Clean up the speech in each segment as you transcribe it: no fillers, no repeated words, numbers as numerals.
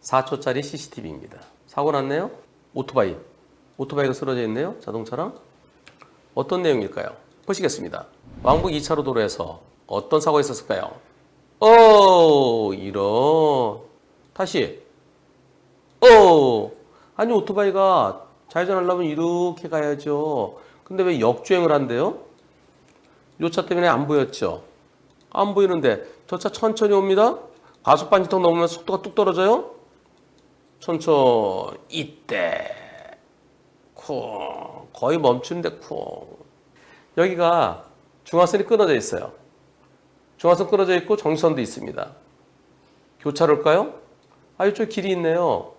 4초짜리 CCTV입니다. 사고 났네요. 오토바이가 쓰러져 있네요. 자동차랑. 어떤 내용일까요? 보시겠습니다. 왕복 2차로 도로에서 어떤 사고가 있었을까요? 이런. 다시. 아니 오토바이가 좌회전하려면 이렇게 가야죠. 근데 왜 역주행을 한대요? 요 차 때문에 안 보였죠? 안 보이는데 저 차 천천히 옵니다. 과속 방지턱 넘으면 속도가 뚝 떨어져요. 천천히 이때 쿵 거의 멈추는데 쿵. 여기가 중앙선이 끊어져 있어요. 중앙선 끊어져 있고 정지선도 있습니다. 교차로일까요? 이쪽 길이 있네요.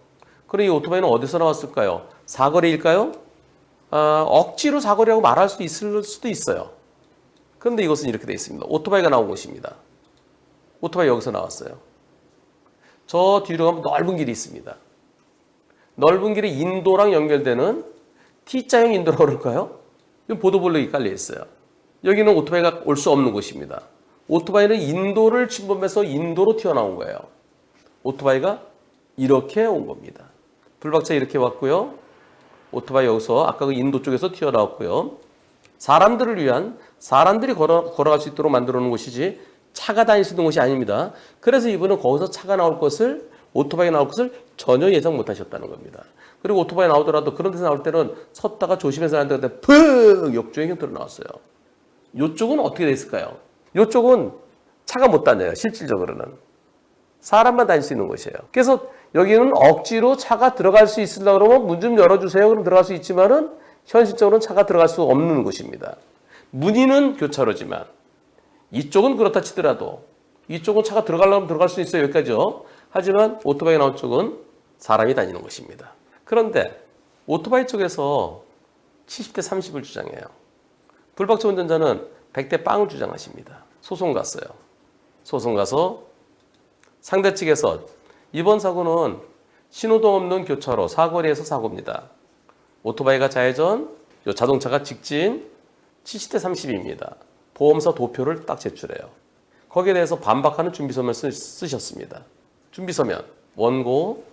그럼 이 오토바이는 어디서 나왔을까요? 사거리일까요? 억지로 사거리라고 말할 수 있을 수도 있어요. 그런데 이것은 이렇게 되어 있습니다. 오토바이가 나온 곳입니다. 오토바이 여기서 나왔어요. 저 뒤로 가면 넓은 길이 있습니다. 넓은 길이 인도랑 연결되는 T자형 인도라고 그럴까요? 보도블록이 깔려 있어요. 여기는 오토바이가 올 수 없는 곳입니다. 오토바이는 인도를 침범해서 인도로 튀어나온 거예요. 오토바이가 이렇게 온 겁니다. 불박차 이렇게 왔고요. 오토바이 여기서 아까 그 인도 쪽에서 튀어나왔고요. 사람들이 걸어갈 수 있도록 만들어 놓은 곳이지 차가 다닐 수 있는 곳이 아닙니다. 그래서 이분은 거기서 차가 나올 것을, 오토바이가 나올 것을 전혀 예상 못 하셨다는 겁니다. 그리고 오토바이 나오더라도 그런 데서 나올 때는 섰다가 조심해서 하는데 푹 역주행 형태로 나왔어요. 이쪽은 어떻게 됐을까요? 이쪽은 차가 못 다녀요. 실질적으로는. 사람만 다닐 수 있는 곳이에요. 그래서 여기는 억지로 차가 들어갈 수 있으려고 그러면 문 좀 열어주세요. 그럼 들어갈 수 있지만은 현실적으로는 차가 들어갈 수 없는 곳입니다. 문의는 교차로지만 이쪽은 그렇다 치더라도 이쪽은 차가 들어가려면 들어갈 수 있어요. 여기까지요. 하지만 오토바이 나온 쪽은 사람이 다니는 곳입니다. 그런데 오토바이 쪽에서 70대 30을 주장해요. 불박차 운전자는 100대 빵을 주장하십니다. 소송 갔어요. 소송 가서 상대 측에서 이번 사고는 신호등 없는 교차로 사거리에서 사고입니다. 오토바이가 좌회전, 요 자동차가 직진, 70대 30입니다. 보험사 도표를 딱 제출해요. 거기에 대해서 반박하는 준비서면을 쓰셨습니다. 준비서면 원고,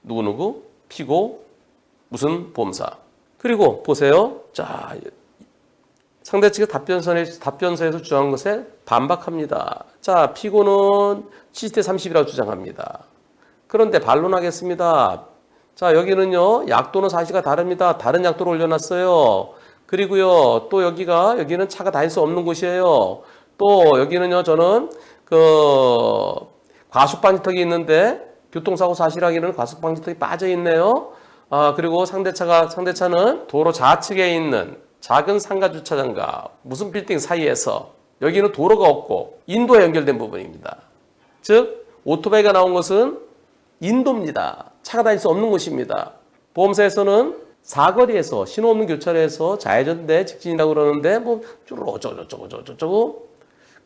누구누구, 피고, 무슨 보험사. 그리고 보세요. 자, 상대 측의 답변서에서 주장한 것에 반박합니다. 자, 피고는 70대 30이라고 주장합니다. 그런데 반론하겠습니다. 자, 여기는요, 약도는 사실과 다릅니다. 다른 약도를 올려놨어요. 그리고요, 또 여기는 차가 다닐 수 없는 곳이에요. 또 여기는요, 저는 과속방지턱이 있는데 교통사고 사실하기는 과속방지턱이 빠져 있네요. 그리고 상대차는 도로 좌측에 있는 작은 상가 주차장과 무슨 빌딩 사이에서 여기는 도로가 없고 인도에 연결된 부분입니다. 즉 오토바이가 나온 것은 인도입니다. 차가 다닐 수 없는 곳입니다. 보험사에서는 사거리에서 신호 없는 교차로에서 좌회전대 직진이라고 그러는데 어쩌고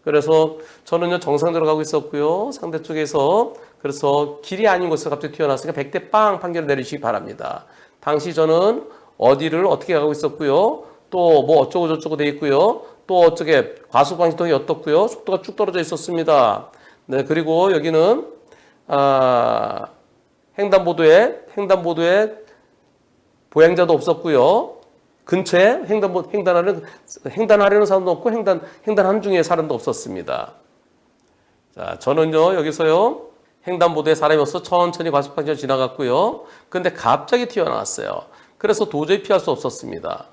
그래서 저는요 정상대로 가고 있었고요. 상대 쪽에서 그래서 길이 아닌 곳에서 갑자기 튀어나왔으니까 100대 빵 판결을 내리시기 바랍니다. 당시 저는 어디를 어떻게 가고 있었고요. 또 뭐 어쩌고 저쩌고 돼 있고요. 또 어쩌게 과속방지턱이 어떻고요. 속도가 쭉 떨어져 있었습니다. 네, 그리고 여기는 횡단보도에 보행자도 없었고요. 근처에 횡단하려는 사람도 없고 횡단하는 중에 사람도 없었습니다. 자, 저는요 여기서요 횡단보도에 사람이 없어 천천히 과속방지턱 지나갔고요. 근데 갑자기 튀어나왔어요. 그래서 도저히 피할 수 없었습니다.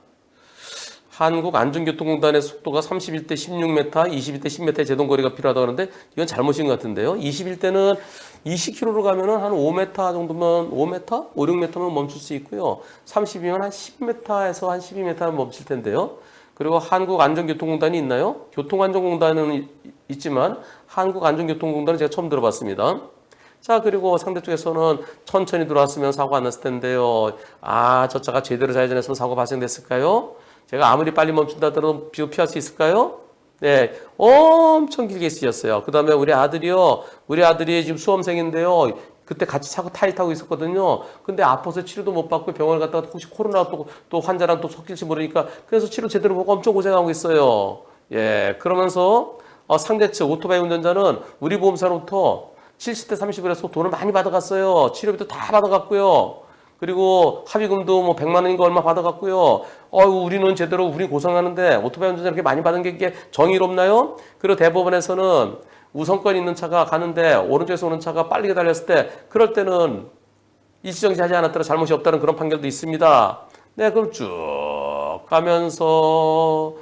한국안전교통공단의 속도가 31대 16m, 21대 10m의 제동거리가 필요하다고 하는데 이건 잘못인 것 같은데요. 21대는 20km로 가면은 한 5m 정도면 5m? 5, 6m면 멈출 수 있고요. 30이면 한 10m에서 한 12m면 멈출 텐데요. 그리고 한국안전교통공단이 있나요? 교통안전공단은 있지만 한국안전교통공단은 제가 처음 들어봤습니다. 자, 그리고 상대 쪽에서는 천천히 들어왔으면 사고가 안 났을 텐데요. 저 차가 제대로 좌회전했으면 사고가 발생됐을까요? 제가 아무리 빨리 멈춘다 하더라도 피할 수 있을까요? 네, 엄청 길게 쓰였어요. 그 다음에 우리 아들이 지금 수험생인데요. 그때 같이 타이 타고 있었거든요. 근데 아파서 치료도 못 받고 병원을 갔다가 혹시 코로나 또 환자랑 또 섞일지 모르니까 그래서 치료 제대로 보고 엄청 고생하고 있어요. 예, 그러면서 상대 측 오토바이 운전자는 우리 보험사로부터 70대 30을 해서 돈을 많이 받아갔어요. 치료비도 다 받아갔고요. 그리고 합의금도 뭐 100만 원인가 얼마 받아갔고요. 우리는 제대로 우리 고생하는데 오토바이 운전자 이렇게 많이 받은 게 이게 정의롭나요? 그리고 대법원에서는 우선권 있는 차가 가는데 오른쪽에서 오는 차가 빠르게 달렸을 때 그럴 때는 일시정지하지 않았더라 잘못이 없다는 그런 판결도 있습니다. 네, 그럼 쭉 가면서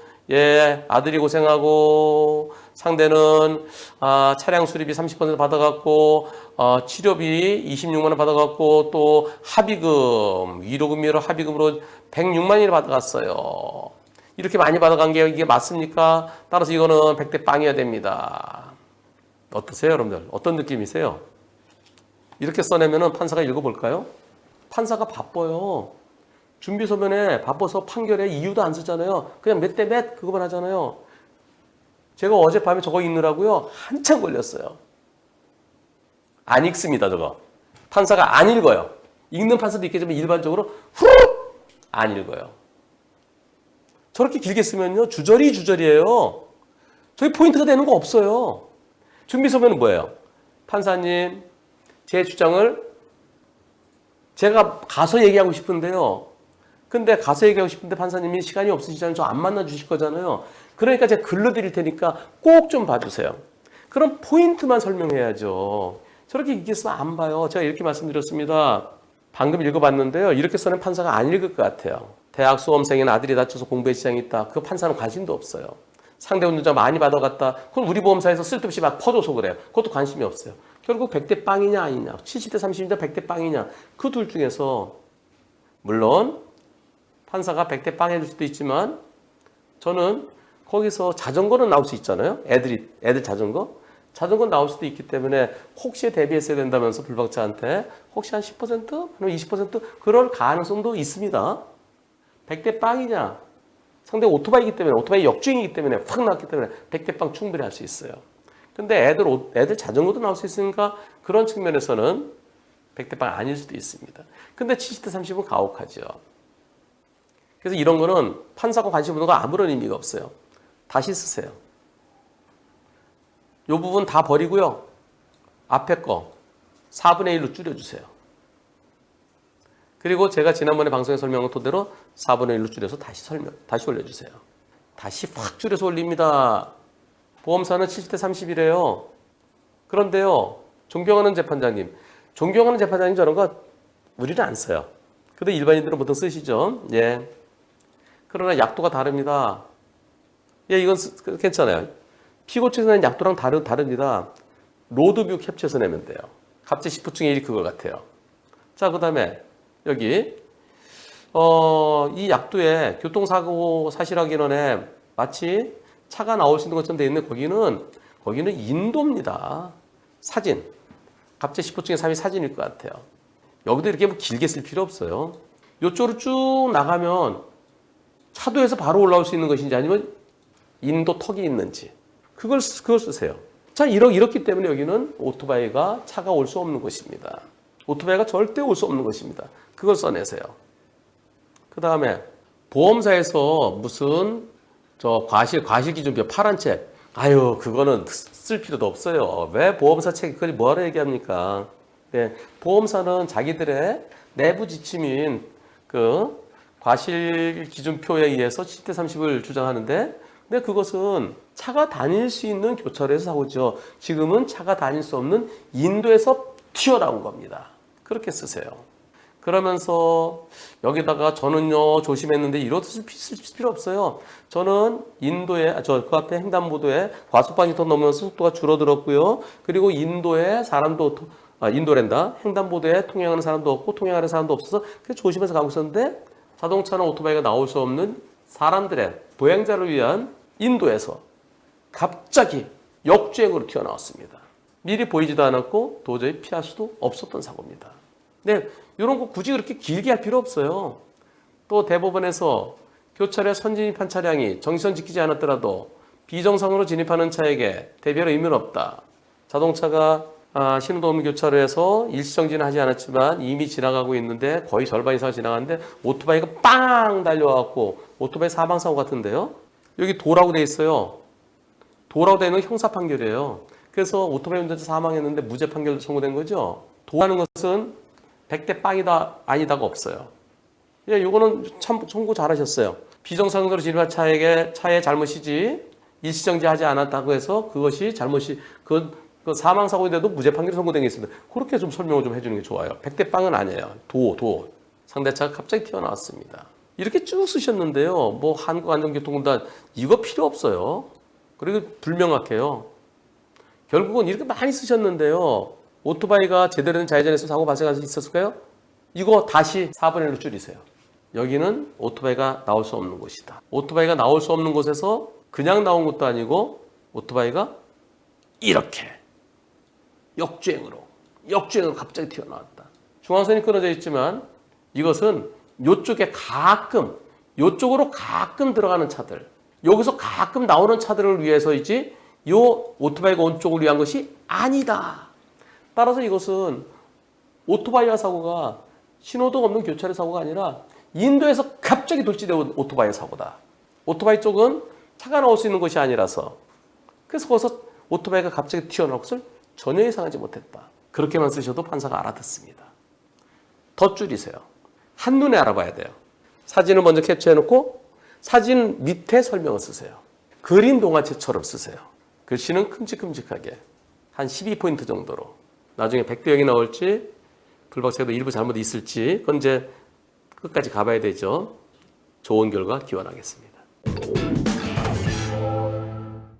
아들이 고생하고 상대는 차량 수리비 30% 받아갖고 치료비 26만 원 받아갖고 또 합의금 위로금리로 합의금으로 106만 원을 받아갔어요. 이렇게 많이 받아간 게 이게 맞습니까? 따라서 이거는 100대 빵이어야 됩니다. 어떠세요, 여러분들? 어떤 느낌이세요? 이렇게 써내면은 판사가 읽어볼까요? 판사가 바빠요. 준비서면에 바빠서 판결에 이유도 안 쓰잖아요. 그냥 몇 대 몇 그거만 하잖아요. 제가 어젯밤에 저거 읽느라고요. 한참 걸렸어요. 안 읽습니다, 저거. 판사가 안 읽어요. 읽는 판사도 있겠지만 일반적으로 후루룩 안 읽어요. 저렇게 길게 쓰면요. 주저리예요. 저기 포인트가 되는 거 없어요. 준비서면은 뭐예요? 판사님, 제 주장을 제가 가서 얘기하고 싶은데요. 근데 가서 얘기하고 싶은데 판사님이 시간이 없으시잖아요. 저 안 만나 주실 거잖아요. 그러니까 제가 글로 드릴 테니까 꼭 좀 봐주세요. 그럼 포인트만 설명해야죠. 저렇게 읽겠으면 안 봐요. 제가 이렇게 말씀드렸습니다. 방금 읽어봤는데요. 이렇게 써낸 판사가 안 읽을 것 같아요. 대학 수험생인 아들이 다쳐서 공부에 지장이 있다. 그 판사는 관심도 없어요. 상대 운전자 많이 받아갔다. 그건 우리 보험사에서 쓸데없이 막 퍼줘서 그래요. 그것도 관심이 없어요. 결국 100대 빵이냐 아니냐, 70대 30이냐 100대 빵이냐, 그 둘 중에서 물론 판사가 100대 빵 해줄 수도 있지만 저는 거기서 자전거는 나올 수 있잖아요. 애들 자전거 나올 수도 있기 때문에 혹시에 대비했어야 된다면서 불박차한테 혹시 한 10%? 아니면 20% 그럴 가능성도 있습니다. 100대 빵이냐, 상대 오토바이이기 때문에 오토바이 역주행이기 때문에 확 나왔기 때문에 100대 빵 충분히 할 수 있어요. 근데 애들 자전거도 나올 수 있으니까 그런 측면에서는 100대 빵 아닐 수도 있습니다. 근데 70대 30은 가혹하죠. 그래서 이런 거는 판사가 관심 없는 거 아무런 의미가 없어요. 다시 쓰세요. 이 부분 다 버리고요. 앞에 거 4분의 1로 줄여주세요. 그리고 제가 지난번에 방송에 설명한 토대로 4분의 1로 줄여서 다시 올려주세요. 다시 확 줄여서 올립니다. 보험사는 70대 30이래요. 그런데요, 존경하는 재판장님 저런 거 우리는 안 써요. 근데 일반인들은 보통 쓰시죠. 예. 그러나 약도가 다릅니다. 이건 괜찮아요. 피고측에서 내는 약도랑 다릅니다. 로드뷰 캡처해서 내면 돼요. 갑자기 10부 중에 1이 그거 같아요. 자, 그 다음에 여기 이 약도에 교통사고 사실확인원에 마치 차가 나올 수 있는 것처럼 되어 있는 거기는 인도입니다. 사진. 갑자기 10부 중에 3이 사진일 것 같아요. 여기도 이렇게 뭐 길게 쓸 필요 없어요. 이쪽으로 쭉 나가면 차도에서 바로 올라올 수 있는 것인지 아니면 인도 턱이 있는지 그걸 쓰세요. 자, 이렇기 때문에 여기는 오토바이가 차가 올 수 없는 곳입니다. 오토바이가 절대 올 수 없는 것입니다. 그걸 써내세요. 그 다음에 보험사에서 무슨 과실기준표 파란 책 그거는 쓸 필요도 없어요. 왜 보험사 책이 그걸 뭐하러 얘기합니까? 네, 보험사는 자기들의 내부 지침인 그 과실기준표에 의해서 70대 30을 주장하는데 근데 그것은 차가 다닐 수 있는 교차로에서 사고죠. 지금은 차가 다닐 수 없는 인도에서 튀어나온 겁니다. 그렇게 쓰세요. 그러면서 여기다가 저는요 조심했는데 이렇게 쓸 필요 없어요. 저는 그 앞에 횡단보도에 과속방이 더 넘으면서 속도가 줄어들었고요. 그리고 인도에 인도랜다. 횡단보도에 통행하는 사람도 없고 통행하는 사람도 없어서 그래서 조심해서 가고 있었는데 자동차나 오토바이가 나올 수 없는 사람들의 보행자를 위한 인도에서 갑자기 역주행으로 튀어나왔습니다. 미리 보이지도 않았고 도저히 피할 수도 없었던 사고입니다. 네, 이런 거 굳이 그렇게 길게 할 필요 없어요. 또 대법원에서 교차로에 선진입한 차량이 정시선 지키지 않았더라도 비정상으로 진입하는 차에게 대비할 의무는 없다. 자동차가 신호도 없는 교차로에서 일시정지는 하지 않았지만 이미 지나가고 있는데 거의 절반 이상 지나갔는데 오토바이가 빵 달려와갖고 오토바이 사망사고 같은데요. 여기 도라고 돼 있어요. 도라고 되어 있는 형사 판결이에요. 그래서 오토바이 운전자 사망했는데 무죄 판결 선고된 거죠. 도라는 것은 100대 빵이다 아니다가 없어요. 예, 요거는 참 청구 잘하셨어요. 비정상적으로 진입한 차의 잘못이지 일시정지하지 않았다고 해서 그것이 잘못이 그 사망 사고인데도 무죄 판결이 선고된 게 있습니다. 그렇게 좀 설명을 좀 해주는 게 좋아요. 100대 빵은 아니에요. 도 상대차가 갑자기 튀어나왔습니다. 이렇게 쭉 쓰셨는데요. 뭐 한국안전교통공단 이거 필요 없어요. 그리고 불명확해요. 결국은 이렇게 많이 쓰셨는데요. 오토바이가 제대로 된 좌회전에서 사고 발생할 수 있었을까요? 이거 다시 4분의 1로 줄이세요. 여기는 오토바이가 나올 수 없는 곳이다. 오토바이가 나올 수 없는 곳에서 그냥 나온 것도 아니고 오토바이가 이렇게 역주행으로 갑자기 튀어나왔다. 중앙선이 끊어져 있지만 이것은 요쪽으로 가끔 들어가는 차들, 여기서 가끔 나오는 차들을 위해서이지 요 오토바이가 온 쪽을 위한 것이 아니다. 따라서 이것은 오토바이와 사고가 신호등 없는 교차로 사고가 아니라 인도에서 갑자기 돌진된 오토바이 사고다. 오토바이 쪽은 차가 나올 수 있는 것이 아니라서 그래서 거기서 오토바이가 갑자기 튀어나올 것을 전혀 예상하지 못했다. 그렇게만 쓰셔도 판사가 알아듣습니다. 더 줄이세요. 한눈에 알아봐야 돼요. 사진을 먼저 캡처해놓고 사진 밑에 설명을 쓰세요. 그림 동화책처럼 쓰세요. 글씨는 큼직큼직하게 한 12포인트 정도로. 나중에 100대 0이 나올지 불박차도 일부 잘못 있을지 그건 이제 끝까지 가봐야 되죠. 좋은 결과 기원하겠습니다.